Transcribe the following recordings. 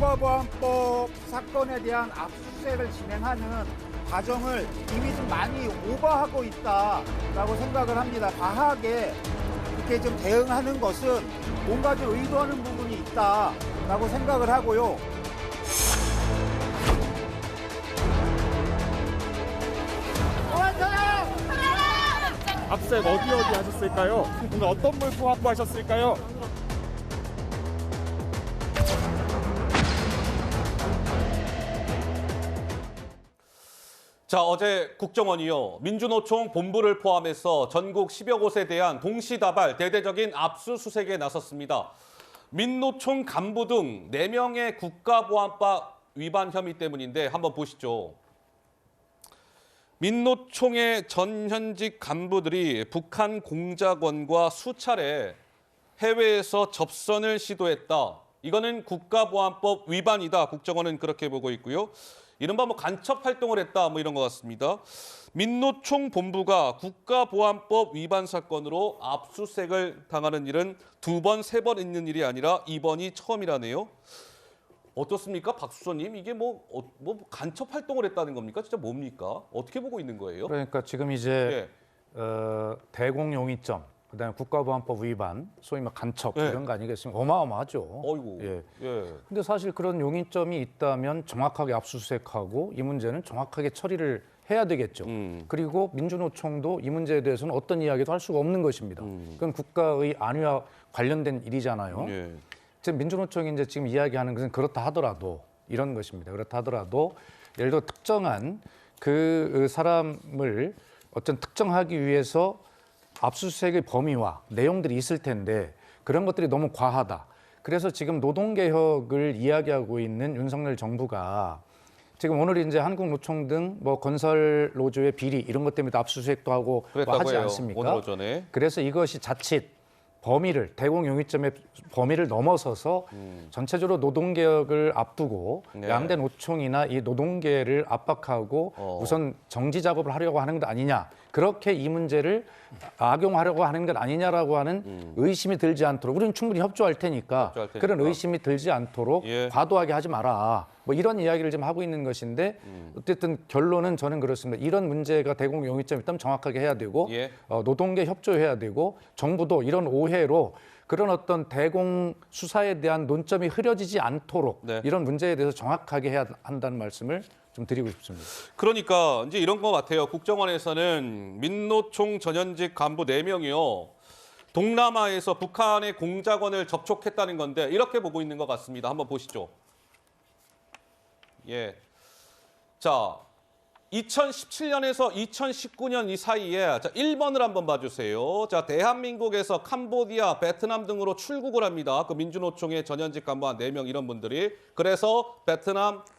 국가보안법 사건에 대한 압수수색을 진행하는 과정을 이미 좀 많이 오버하고 있다라고 생각을 합니다. 과하게 이렇게 좀 대응하는 것은 뭔가 좀 의도하는 부분이 있다라고 생각을 하고요. 압수수색 어디 하셨을까요? 오늘 어떤 물품 확보하셨을까요? 자, 어제 국정원이요. 민주노총 본부를 포함해서 전국 10여 곳에 대한 동시다발 대대적인 압수수색에 나섰습니다. 민노총 간부 등 4명의 국가보안법 위반 혐의 때문인데 한번 보시죠. 민노총의 전현직 간부들이 북한 공작원과 수차례 해외에서 접선을 시도했다. 이거는 국가보안법 위반이다. 국정원은 그렇게 보고 있고요. 이른바 간첩 활동을 했다 이런 것 같습니다. 민노총 본부가 국가보안법 위반 사건으로 압수수색을 당하는 일은 2번, 3번 있는 일이 아니라 이번이 처음이라네요. 어떻습니까, 박수선님? 이게 간첩 활동을 했다는 겁니까? 진짜 뭡니까? 어떻게 보고 있는 거예요? 그러니까 지금 이제 대공용의점, 그다음에 국가보안법 위반, 소위 간첩 이런 거 아니겠습니까? 어마어마하죠. 어이구. 예. 근데 사실 그런 용의점이 있다면 정확하게 압수수색하고 이 문제는 정확하게 처리를 해야 되겠죠. 그리고 민주노총도 이 문제에 대해서는 어떤 이야기도 할 수가 없는 것입니다. 그건 국가의 안위와 관련된 일이잖아요. 예. 지금 민주노총이 이제 지금 이야기하는 것은 그렇다 하더라도 이런 것입니다. 그렇다 하더라도 예를 들어 특정한 그 사람을 어떤 특정하기 위해서 압수수색의 범위와 내용들이 있을 텐데 그런 것들이 너무 과하다. 그래서 지금 노동개혁을 이야기하고 있는 윤석열 정부가 지금 오늘 이제 한국노총 등 건설 노조의 비리 이런 것 때문에 압수수색도 하고 하지 해요. 않습니까? 오늘 오전에. 그래서 이것이 자칫 범위를 대공용의점의 범위를 넘어서서 전체적으로 노동개혁을 앞두고 양대 노총이나 이 노동계를 압박하고 우선 정지 작업을 하려고 하는 것 아니냐. 그렇게 이 문제를 악용하려고 하는 것 아니냐라고 하는 의심이 들지 않도록 우리는 충분히 협조할 테니까 그런 의심이 들지 않도록 과도하게 하지 마라. 이런 이야기를 지금 하고 있는 것인데 어쨌든 결론은 저는 그렇습니다. 이런 문제가 대공용의점이 있다면 정확하게 해야 되고 노동계 협조해야 되고 정부도 이런 오해로 그런 어떤 대공 수사에 대한 논점이 흐려지지 않도록 이런 문제에 대해서 정확하게 해야 한다는 말씀을 좀 드리고 싶습니다. 그러니까 이제 이런 것 같아요. 국정원에서는 민노총 전현직 간부 4명이요. 동남아에서 북한의 공작원을 접촉했다는 건데 이렇게 보고 있는 것 같습니다. 한번 보시죠. 예. 자, 2017년에서 2019년 이 사이에 자, 1번을 한번 봐주세요. 자, 대한민국에서 캄보디아, 베트남 등으로 출국을 합니다. 그 민주노총의 전현직 간부 한 4명 이런 분들이. 그래서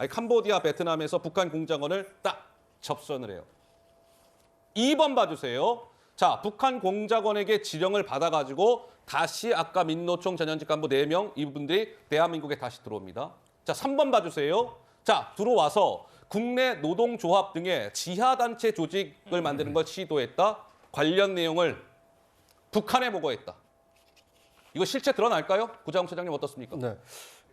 캄보디아, 베트남에서 북한 공작원을 딱 접선을 해요. 2번 봐주세요. 자, 북한 공작원에게 지령을 받아가지고 다시 아까 민노총 전현직 간부 4명 이분들이 대한민국에 다시 들어옵니다. 자, 3번 봐주세요. 자, 들어와서 국내 노동조합 등의 지하단체 조직을 만드는 걸 시도했다. 관련 내용을 북한에 보고했다. 이거 실체 드러날까요? 구자영 차장님 어떻습니까? 네.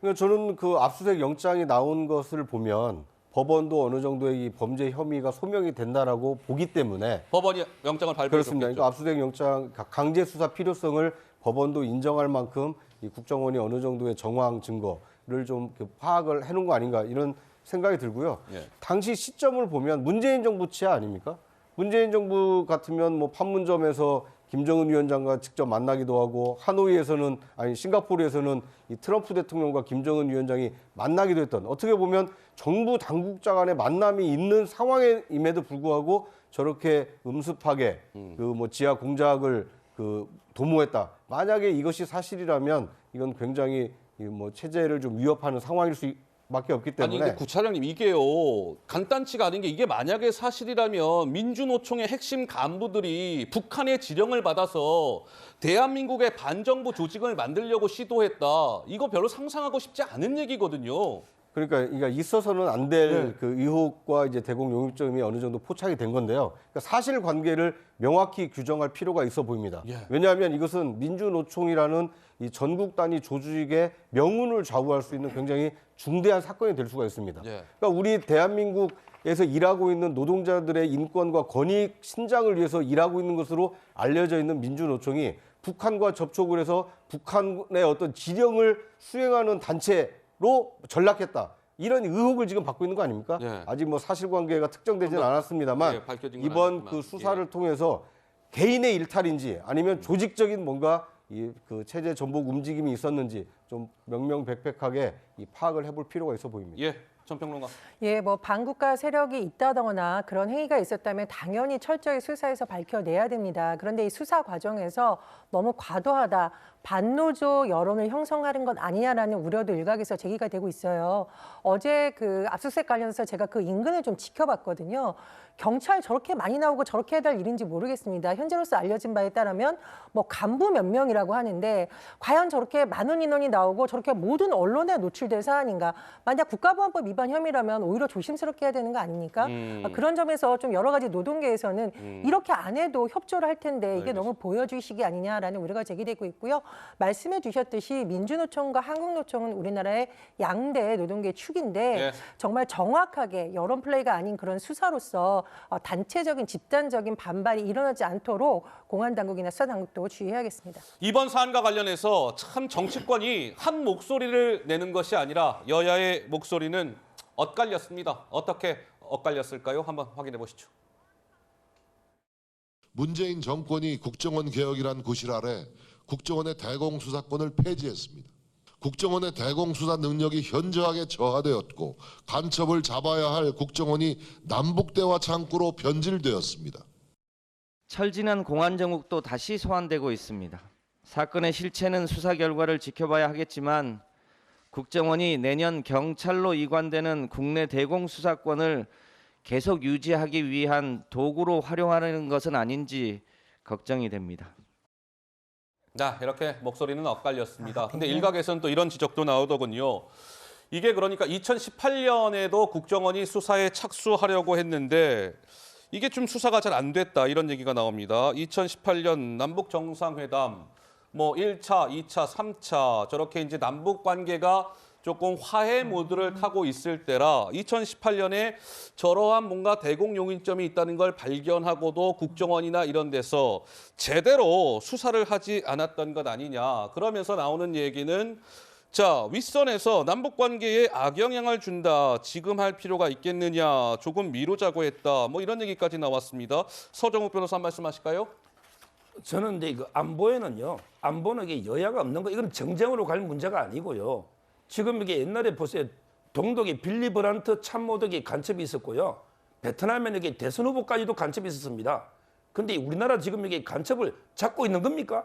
그러니까 저는 그 압수수색 영장이 나온 것을 보면 법원도 어느 정도의 이 범죄 혐의가 소명이 된다라고 보기 때문에 법원이 영장을 발부했죠. 그렇습니다. 그러니까 압수수색 영장 강제 수사 필요성을 법원도 인정할 만큼 이 국정원이 어느 정도의 정황 증거를 좀 파악을 해놓은 거 아닌가 이런 생각이 들고요. 당시 시점을 보면 문재인 정부 치하 아닙니까? 문재인 정부 같으면 판문점에서 김정은 위원장과 직접 만나기도 하고 싱가포르에서는 이 트럼프 대통령과 김정은 위원장이 만나기도 했던 어떻게 보면 정부 당국자 간의 만남이 있는 상황임에도 불구하고 저렇게 음습하게 지하 공작을 도모했다. 만약에 이것이 사실이라면 이건 굉장히 체제를 좀 위협하는 상황일 수밖에 없기 때문에. 아니 근데 구차장님 이게요 간단치가 않은 게 이게 만약에 사실이라면 민주노총의 핵심 간부들이 북한의 지령을 받아서 대한민국의 반정부 조직을 만들려고 시도했다. 이거 별로 상상하고 싶지 않은 얘기거든요. 그러니까 있어서는 안 될 그 의혹과 이제 대공 용의점이 어느 정도 포착이 된 건데요. 그러니까 사실관계를 명확히 규정할 필요가 있어 보입니다. 왜냐하면 이것은 민주노총이라는 이 전국 단위 조직의 명운을 좌우할 수 있는 굉장히 중대한 사건이 될 수가 있습니다. 그러니까 우리 대한민국에서 일하고 있는 노동자들의 인권과 권익 신장을 위해서 일하고 있는 것으로 알려져 있는 민주노총이 북한과 접촉을 해서 북한의 어떤 지령을 수행하는 단체로 전락했다. 이런 의혹을 지금 받고 있는 거 아닙니까? 아직 뭐 사실관계가 특정되지는 않았습니다만 밝혀진 건 이번 아니지만, 그 수사를 통해서 개인의 일탈인지 아니면 조직적인 뭔가 이 그 체제 전복 움직임이 있었는지 좀 명명백백하게 이 파악을 해볼 필요가 있어 보입니다. 예, 전평론가. 예, 뭐 반국가 세력이 있다거나 그런 행위가 있었다면 당연히 철저히 수사해서 밝혀내야 됩니다. 그런데 이 수사 과정에서 너무 과도하다, 반노조 여론을 형성하는 것 아니냐라는 우려도 일각에서 제기가 되고 있어요. 어제 그 압수수색 관련해서 제가 그 인근을 좀 지켜봤거든요. 경찰 저렇게 많이 나오고 저렇게 해야 될 일인지 모르겠습니다. 현재로서 알려진 바에 따르면 뭐 간부 몇 명이라고 하는데 과연 저렇게 많은 인원이 나오고 저렇게 모든 언론에 노출될 사안인가? 만약 국가보안법 위반 혐의라면 오히려 조심스럽게 해야 되는 거 아닙니까? 그런 점에서 좀 여러 가지 노동계에서는 이렇게 안 해도 협조를 할 텐데 이게 너무 보여주의식이 아니냐라는 우려가 제기되고 있고요. 말씀해 주셨듯이 민주노총과 한국노총은 우리나라의 양대 노동계 축인데 정말 정확하게 여론 플레이가 아닌 그런 수사로서 단체적인 집단적인 반발이 일어나지 않도록 공안당국이나 수사당국도 주의해야겠습니다. 이번 사안과 관련해서 참 정치권이 한 목소리를 내는 것이 아니라 여야의 목소리는 엇갈렸습니다. 어떻게 엇갈렸을까요? 한번 확인해 보시죠. 문재인 정권이 국정원 개혁이란 구실 아래 국정원의 대공수사권을 폐지했습니다. 국정원의 대공수사 능력이 현저하게 저하되었고 간첩을 잡아야 할 국정원이 남북대화 창구로 변질되었습니다. 철진한 공안정국도 다시 소환되고 있습니다. 사건의 실체는 수사 결과를 지켜봐야 하겠지만 국정원이 내년 경찰로 이관되는 국내 대공수사권을 계속 유지하기 위한 도구로 활용하는 것은 아닌지 걱정이 됩니다. 자, 이렇게 목소리는 엇갈렸습니다. 근데 일각에서는 또 이런 지적도 나오더군요. 이게 그러니까 2018년에도 국정원이 수사에 착수하려고 했는데 이게 좀 수사가 잘 안 됐다 이런 얘기가 나옵니다. 2018년 남북 정상회담 뭐 1차, 2차, 3차 저렇게 이제 남북 관계가 조금 화해 모드를 타고 있을 때라 2018년에 저러한 뭔가 대공용의점이 있다는 걸 발견하고도 국정원이나 이런 데서 제대로 수사를 하지 않았던 것 아니냐. 그러면서 나오는 얘기는 자, 윗선에서 남북 관계에 악영향을 준다. 지금 할 필요가 있겠느냐. 조금 미루자고 했다. 뭐 이런 얘기까지 나왔습니다. 서정욱 변호사 한 말씀 하실까요? 저는 이제 그 안보에는요. 안보는 이게 여야가 없는 거 이건 정쟁으로 갈 문제가 아니고요. 지금 이게 옛날에 보세요. 동독에 빌리 브란트 참모덕이 간첩이 있었고요. 베트남에는 이게 대선 후보까지도 간첩이 있었습니다. 근데 우리나라 지금 이게 간첩을 잡고 있는 겁니까?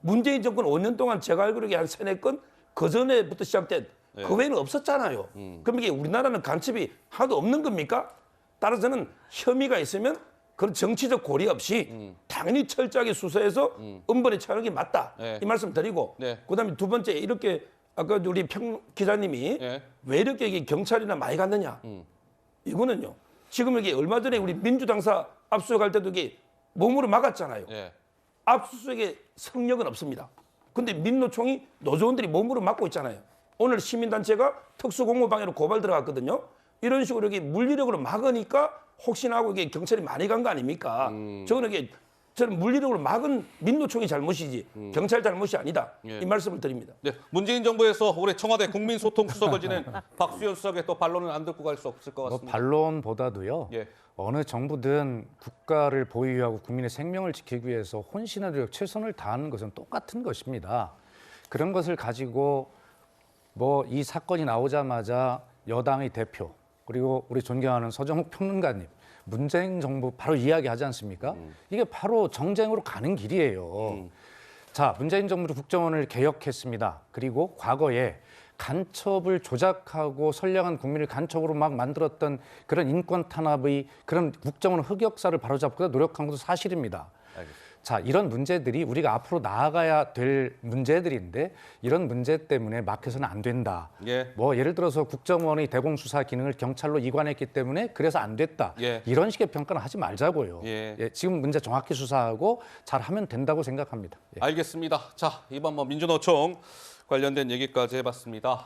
문재인 정권 5년 동안 제가 알기로 한 3-4건 그 전에부터 시작된 그 외에는 없었잖아요. 그럼 이게 우리나라는 간첩이 하나도 없는 겁니까? 따라서 저는 혐의가 있으면 그런 정치적 고려 없이 당연히 철저하게 수사해서 엄벌에 처하는 게 맞다. 이 말씀 드리고 그다음에 두 번째 이렇게 아까 우리 평 기자님이 왜 이렇게 이게 경찰이나 많이 갔느냐. 이거는요. 지금 이게 얼마 전에 우리 민주당사 압수수색할 때도 이게 몸으로 막았잖아요. 압수수색의 성력은 없습니다. 근데 민노총이 노조원들이 몸으로 막고 있잖아요. 오늘 시민단체가 특수공무방해로 고발 들어갔거든요. 이런 식으로 이게 물리력으로 막으니까 혹시나 하고 이게 경찰이 많이 간 거 아닙니까? 저는 물리력으로 막은 민노총이 잘못이지 경찰 잘못이 아니다. 이 말씀을 드립니다. 네, 문재인 정부에서 올해 청와대 국민소통수석을 지낸 박수현 수석의 또 반론은 안 듣고 갈 수 없을 것 같습니다. 반론보다도요. 예. 어느 정부든 국가를 보위하고 국민의 생명을 지키기 위해서 혼신의 노력, 최선을 다하는 것은 똑같은 것입니다. 그런 것을 가지고 뭐 이 사건이 나오자마자 여당의 대표 그리고 우리 존경하는 서정욱 평론가님 문재인 정부 바로 이야기하지 않습니까? 이게 바로 정쟁으로 가는 길이에요. 자, 문재인 정부 국정원을 개혁했습니다. 그리고 과거에 간첩을 조작하고 선량한 국민을 간첩으로 막 만들었던 그런 인권 탄압의 그런 국정원 흑역사를 바로잡고 노력한 것도 사실입니다. 알겠습니다. 자, 이런 문제들이 우리가 앞으로 나아가야 될 문제들인데 이런 문제 때문에 막혀서는 안 된다. 예. 뭐 예를 들어서 국정원이 대공수사 기능을 경찰로 이관했기 때문에 그래서 안 됐다. 예. 이런 식의 평가는 하지 말자고요. 예. 예, 지금 문제 정확히 수사하고 잘하면 된다고 생각합니다. 예. 알겠습니다. 자, 이번 민주노총 관련된 얘기까지 해봤습니다.